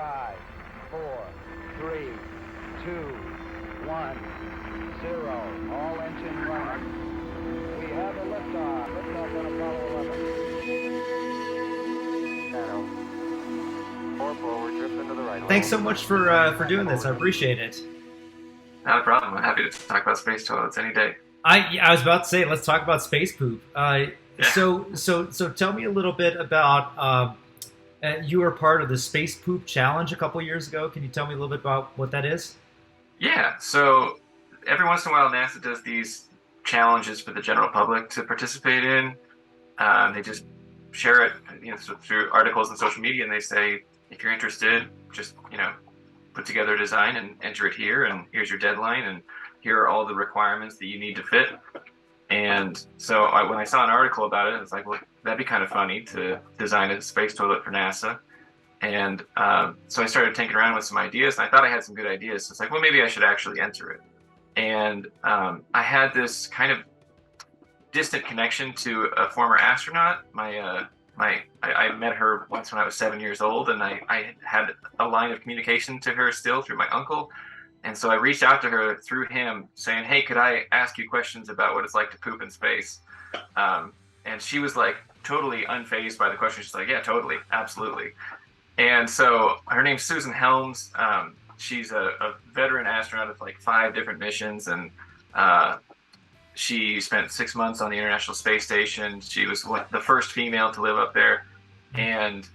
5, 4, 3, 2, 1, 0. All engine running. We have a liftoff. Liftoff on Apollo 11. Channel. 4 forward, drift into the right. Thanks so much for doing this. I appreciate it. Not a problem. I'm happy to talk about space toilets any day. I was about to say, let's talk about space poop. So tell me a little bit about you were part of the Space Poop Challenge a couple years ago. Can you tell me a little bit about what that is? Yeah. So every once in a while, NASA does these challenges for the general public to participate in. They just share it, through articles and social media, and they say, if you're interested, just put together a design and enter it here, and here's your deadline, and here are all the requirements that you need to fit. And so when I saw an article about it, it's like, well, that'd be kind of funny to design a space toilet for NASA. And so I started tinkering around with some ideas, and I thought I had some good ideas. So it's like, well, maybe I should actually enter it. And I had this kind of distant connection to a former astronaut. I met her once when I was 7 years old, and I had a line of communication to her still through my uncle. And so I reached out to her through him saying, hey, could I ask you questions about what it's like to poop in space? And she was like totally unfazed by the question. She's like, yeah, totally, absolutely. And so her name's Susan Helms. She's a veteran astronaut with like 5 different missions, and she spent 6 months on the International Space Station. She was the first female to live up there, and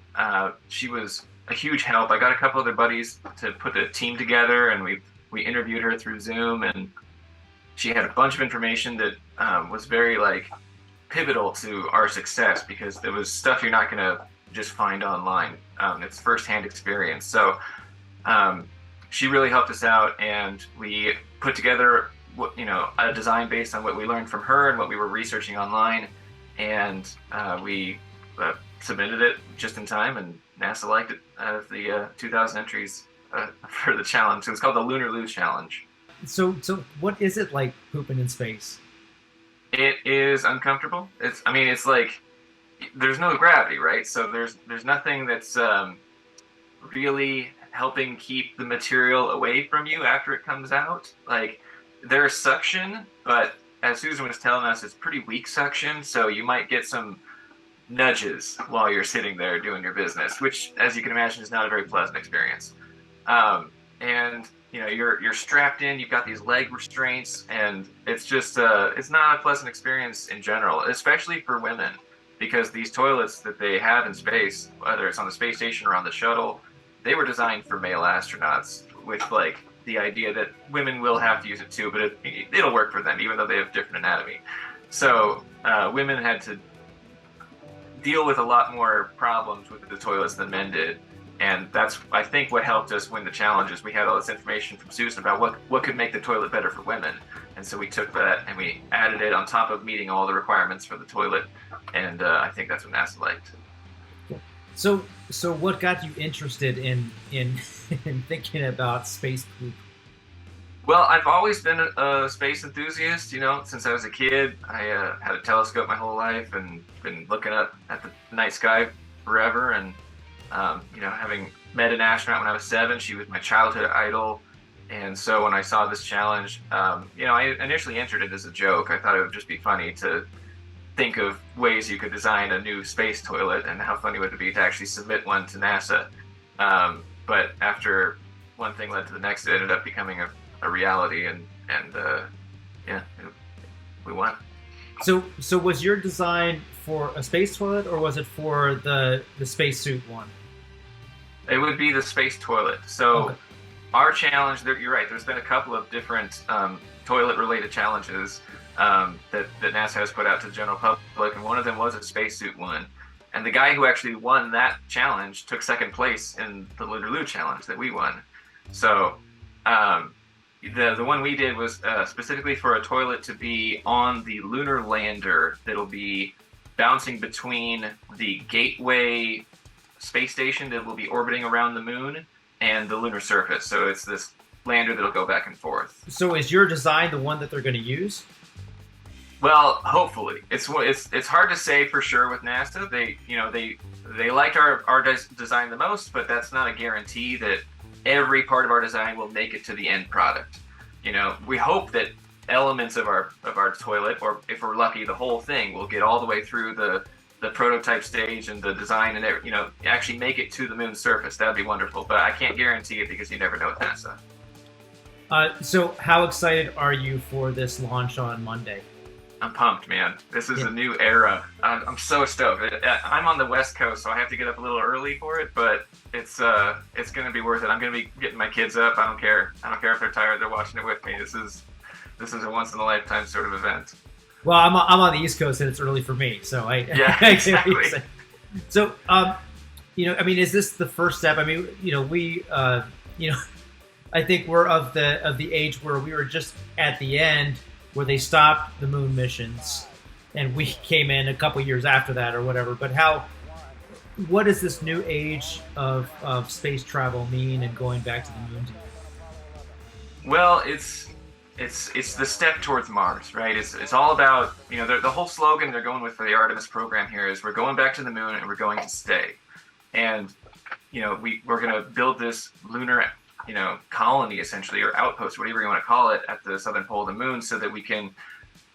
she was a huge help. I got a couple other buddies to put a team together, and we interviewed her through Zoom, and she had a bunch of information that was very pivotal to our success, because there was stuff you're not going to just find online. It's firsthand experience. So she really helped us out, and we put together a design based on what we learned from her and what we were researching online, and we submitted it just in time, and NASA liked it out of the 2,000 entries for the challenge. It was called the Lunar Loo Challenge. So what is it like pooping in space? It is uncomfortable. It's like there's no gravity, right? So there's nothing that's really helping keep the material away from you after it comes out. Like, there's suction, but as Susan was telling us, it's pretty weak suction, so you might get some nudges while you're sitting there doing your business, which, as you can imagine, is not a very pleasant experience. And you're strapped in, you've got these leg restraints, and it's just it's not a pleasant experience in general, especially for women, because these toilets that they have in space, whether it's on the space station or on the shuttle, they were designed for male astronauts, with the idea that women will have to use it too, but it'll work for them, even though they have different anatomy. So women had to deal with a lot more problems with the toilets than men did. And that's, I think, what helped us win the challenges. We had all this information from Susan about what could make the toilet better for women. And so we took that and we added it on top of meeting all the requirements for the toilet. And I think that's what NASA liked. So what got you interested in thinking about space poop? Well, I've always been a space enthusiast, since I was a kid. I had a telescope my whole life and been looking up at the night sky forever. And, having met an astronaut when I was 7, she was my childhood idol. And so when I saw this challenge, I initially entered it as a joke. I thought it would just be funny to think of ways you could design a new space toilet, and how funny would it be to actually submit one to NASA. But after one thing led to the next, it ended up becoming a reality, and we won. So was your design for a space toilet, or was it for the spacesuit one? It would be the space toilet. So okay. Our challenge, you're right, there's been a couple of different toilet-related challenges that NASA has put out to the general public, and one of them was a spacesuit one. And the guy who actually won that challenge took second place in the Lunar Loo challenge that we won. So the one we did was specifically for a toilet to be on the Lunar Lander that'll be bouncing between the Gateway space station that will be orbiting around the moon and the lunar surface. So it's this lander that'll go back and forth. So is your design the one that they're going to use? Well, hopefully. It's hard to say for sure with NASA. they liked our design the most, but that's not a guarantee that every part of our design will make it to the end product. You know, we hope that elements of our toilet, or if we're lucky, the whole thing will get all the way through the prototype stage and the design and actually make it to the moon's surface. That'd be wonderful, but I can't guarantee it because you never know with NASA. So how excited are you for this launch on Monday? I'm pumped, man. This is a new era. I'm so stoked. I'm on the West Coast, so I have to get up a little early for it, but it's going to be worth it. I'm going to be getting my kids up. I don't care if they're tired. They're watching it with me. This is a once in a lifetime sort of event. Well, I'm on the East Coast and it's early for me, so exactly. So, is this the first step? I mean, we, I think we're of the age where we were just at the end where they stopped the moon missions, and we came in a couple years after that or whatever. But what does this new age of space travel mean and going back to the moon? Well, it's the step towards Mars, right? It's all about, the whole slogan they're going with for the Artemis program here is we're going back to the moon and we're going to stay. And, we're going to build this lunar, colony essentially, or outpost, whatever you want to call it, at the southern pole of the moon so that we can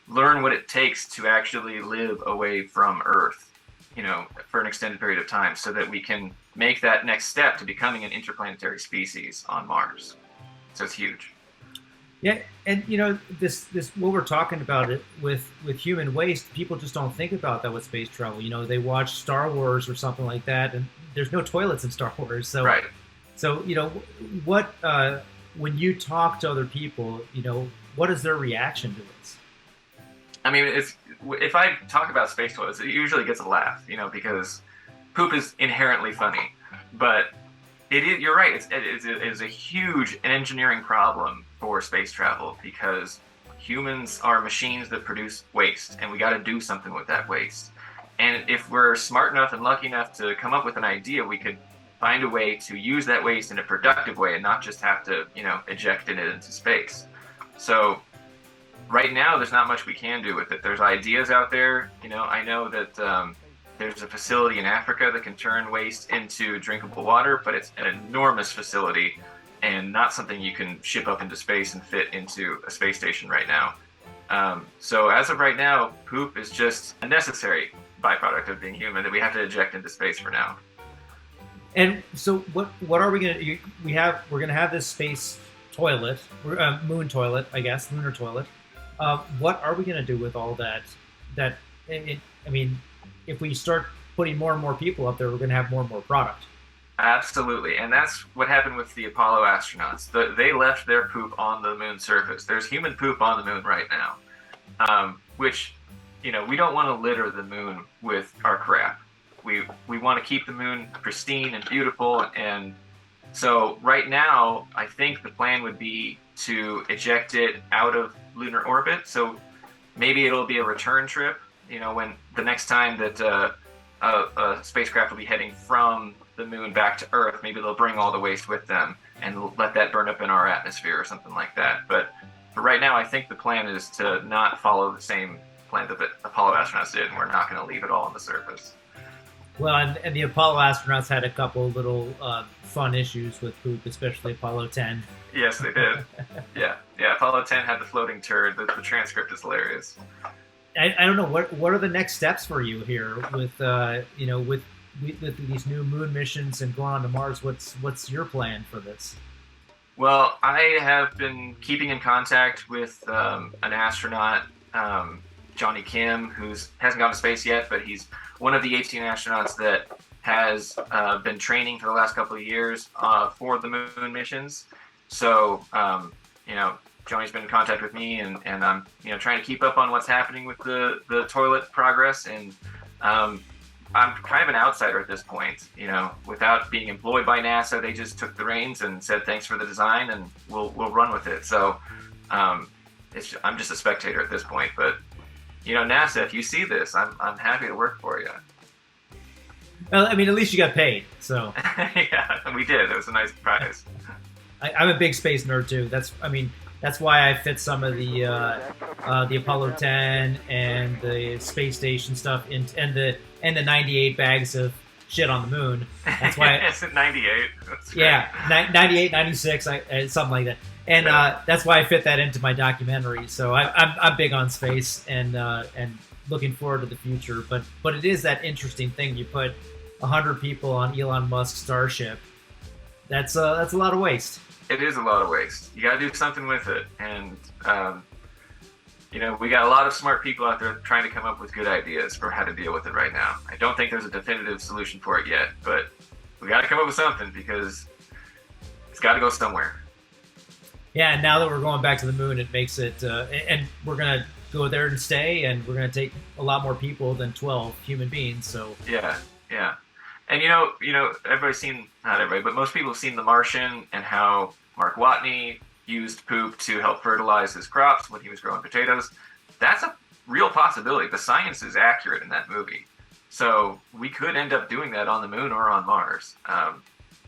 learn what it takes to actually live away from Earth, for an extended period of time so that we can make that next step to becoming an interplanetary species on Mars. So it's huge. Yeah, and this what we're talking about it with human waste, people just don't think about that with space travel. They watch Star Wars or something like that, and there's no toilets in Star Wars. So, right. So what when you talk to other people, what is their reaction to this? I mean, if I talk about space toilets, it usually gets a laugh, because poop is inherently funny, but you're right. It is a huge engineering problem for space travel because humans are machines that produce waste, and we got to do something with that waste. And if we're smart enough and lucky enough to come up with an idea, we could find a way to use that waste in a productive way and not just have to, eject it into space. So right now, there's not much we can do with it. There's ideas out there. I know that there's a facility in Africa that can turn waste into drinkable water, but it's an enormous facility and not something you can ship up into space and fit into a space station right now. So as of right now, poop is just a necessary byproduct of being human that we have to eject into space for now. And so what are we going to we're going to have this space toilet, moon toilet, I guess, lunar toilet. What are we going to do with all that? If we start putting more and more people up there, we're going to have more and more product. Absolutely, and that's what happened with the Apollo astronauts. They left their poop on the moon's surface. There's human poop on the moon right now, which, we don't want to litter the moon with our crap. We want to keep the moon pristine and beautiful, and so right now, I think the plan would be to eject it out of lunar orbit. So maybe it'll be a return trip, when the next time that a spacecraft will be heading from the moon back to Earth, maybe they'll bring all the waste with them and let that burn up in our atmosphere or something like that. But for right now, I think the plan is to not follow the same plan that the Apollo astronauts did, and we're not going to leave it all on the surface. Well, and the Apollo astronauts had a couple little fun issues with poop, especially Apollo 10. Yes, they did. Yeah. Apollo 10 had the floating turd. The transcript is hilarious. I don't know what are the next steps for you here with with these new moon missions and going on to Mars. What's your plan for this? Well, I have been keeping in contact with an astronaut, Johnny Kim, who hasn't gone to space yet, but he's one of the 18 astronauts that has been training for the last couple of years for the moon missions. So, Johnny's been in contact with me, and I'm trying to keep up on what's happening with the toilet progress, and I'm kind of an outsider at this point. Without being employed by NASA, they just took the reins and said thanks for the design, and we'll run with it. So I'm just a spectator at this point. But NASA, if you see this, I'm happy to work for you. Well, at least you got paid. So yeah, we did. It was a nice prize. I'm a big space nerd too. That's why I fit some of the Apollo 10 and the space station stuff and the 98 bags of shit on the moon. That's why it's at 98. Yeah, 98, 96, something like that. And that's why I fit that into my documentary. So I'm big on space and looking forward to the future. But it is that interesting thing. You put 100 people on Elon Musk's Starship. That's a lot of waste. It is a lot of waste. You got to do something with it. And we got a lot of smart people out there trying to come up with good ideas for how to deal with it right now. I don't think there's a definitive solution for it yet, but we got to come up with something because it's got to go somewhere. Yeah, and now that we're going back to the moon, it makes it, and we're going to go there and stay, and we're going to take a lot more people than 12 human beings. So yeah. And everybody's seen, not everybody, but most people have seen The Martian and how Mark Watney used poop to help fertilize his crops when he was growing potatoes. That's a real possibility. The science is accurate in that movie. So we could end up doing that on the moon or on Mars.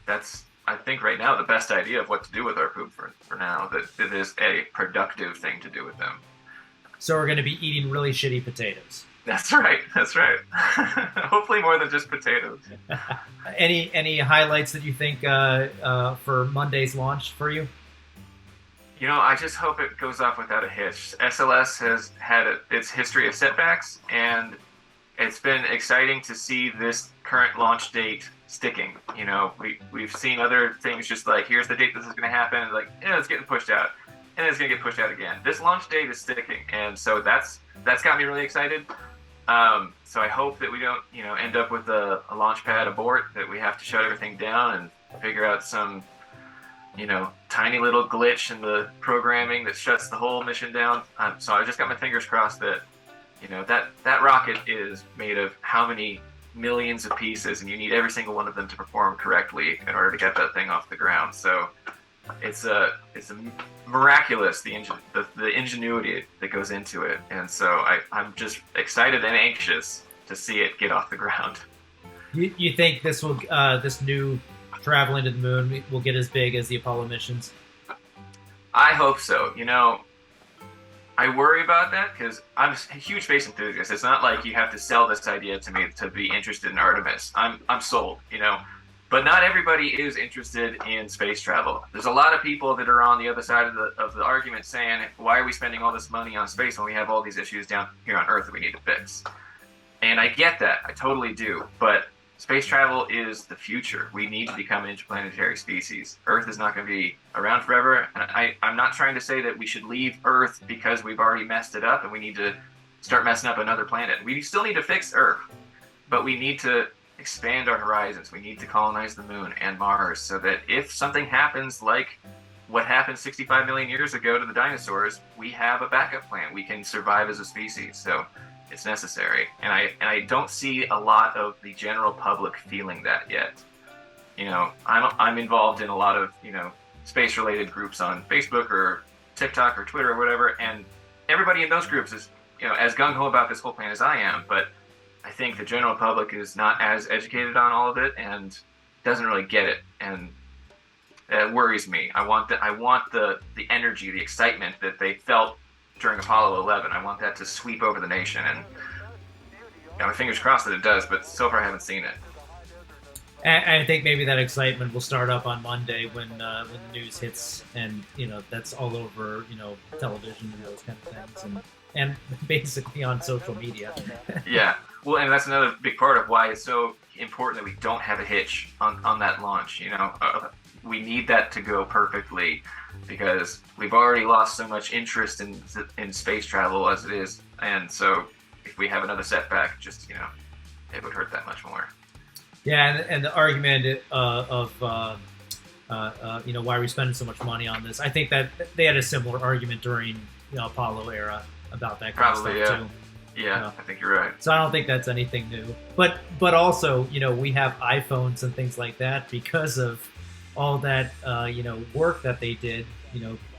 That's, I think, right now the best idea of what to do with our poop for now, that it is a productive thing to do with them. So we're going to be eating really shitty potatoes. That's right. Hopefully more than just potatoes. Any highlights that you think for Monday's launch for you? I just hope it goes off without a hitch. SLS has had its history of setbacks, and it's been exciting to see this current launch date sticking. We've seen other things just like, here's the date this is going to happen, and like, it's getting pushed out, and it's going to get pushed out again. This launch date is sticking, and so that's got me really excited. So I hope that we don't, end up with a launch pad abort, that we have to shut everything down and figure out some, tiny little glitch in the programming that shuts the whole mission down. So I just got my fingers crossed that, that rocket is made of how many millions of pieces, and you need every single one of them to perform correctly in order to get that thing off the ground. So it's a miraculous, the ingenuity that goes into it. And so I'm just excited and anxious to see it get off the ground. You think this will this new traveling to the moon will get as big as the Apollo missions? I hope so. I worry about that because I'm a huge space enthusiast. It's not like you have to sell this idea to me to be interested in Artemis. I'm sold, But not everybody is interested in space travel. There's a lot of people that are on the other side of the argument saying, why are we spending all this money on space when we have all these issues down here on Earth that we need to fix? And I get that. I totally do. But space travel is the future. We need to become an interplanetary species. Earth is not going to be around forever. And I'm not trying to say that we should leave Earth because we've already messed it up and we need to start messing up another planet. We still need to fix Earth, but we need to expand our horizons. We need to colonize the moon and Mars so that if something happens like what happened 65 million years ago to the dinosaurs, we have a backup plan. We can survive as a species. So it's necessary. And I don't see a lot of the general public feeling that yet. I'm involved in a lot of, space related groups on Facebook or TikTok or Twitter or whatever, and everybody in those groups is, as gung-ho about this whole plan as I am, but I think the general public is not as educated on all of it and doesn't really get it, and it worries me. I want the energy, the excitement that they felt during Apollo 11. I want that to sweep over the nation, and my fingers crossed that it does, but so far I haven't seen it. And I think maybe that excitement will start up on Monday when the news hits, and that's all over television and those kind of things, and basically on social media. Yeah. Well, and that's another big part of why it's so important that we don't have a hitch on that launch. We need that to go perfectly because we've already lost so much interest in space travel as it is. And so if we have another setback, just, it would hurt that much more. Yeah, and the argument of why are we spending so much money on this? I think that they had a similar argument during Apollo era about that kind of stuff too. Yeah, I think you're right. So I don't think that's anything new. But also, we have iPhones and things like that because of all that work that they did,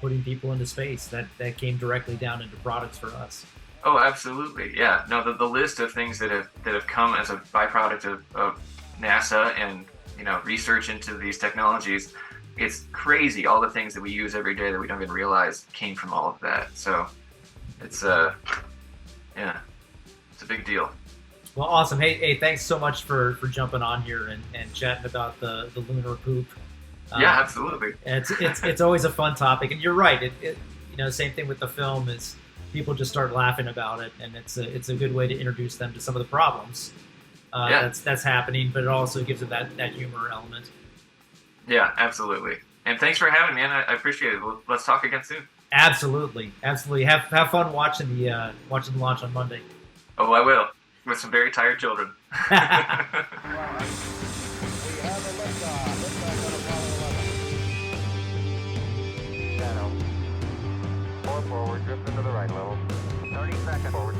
putting people into space that came directly down into products for us. Oh, absolutely. Yeah. No, the list of things that have come as a byproduct of NASA and research into these technologies, it's crazy. All the things that we use every day that we don't even realize came from all of that. So it's it's a big deal. Well, awesome. Hey, thanks so much for jumping on here and chatting about the lunar poop. Yeah, absolutely. It's always a fun topic, and you're right. Same thing with the film is people just start laughing about it, and it's a good way to introduce them to some of the problems that's happening, but it also gives it that humor element. Yeah, absolutely. And thanks for having me, man. I appreciate it. Let's talk again soon. Absolutely. Have fun watching the launch on Monday. Oh, I will, with some very tired children. We have a liftoff. Liftoff on Apollo 11. Channel. 4 forward, drift into the right level. 30 seconds forward.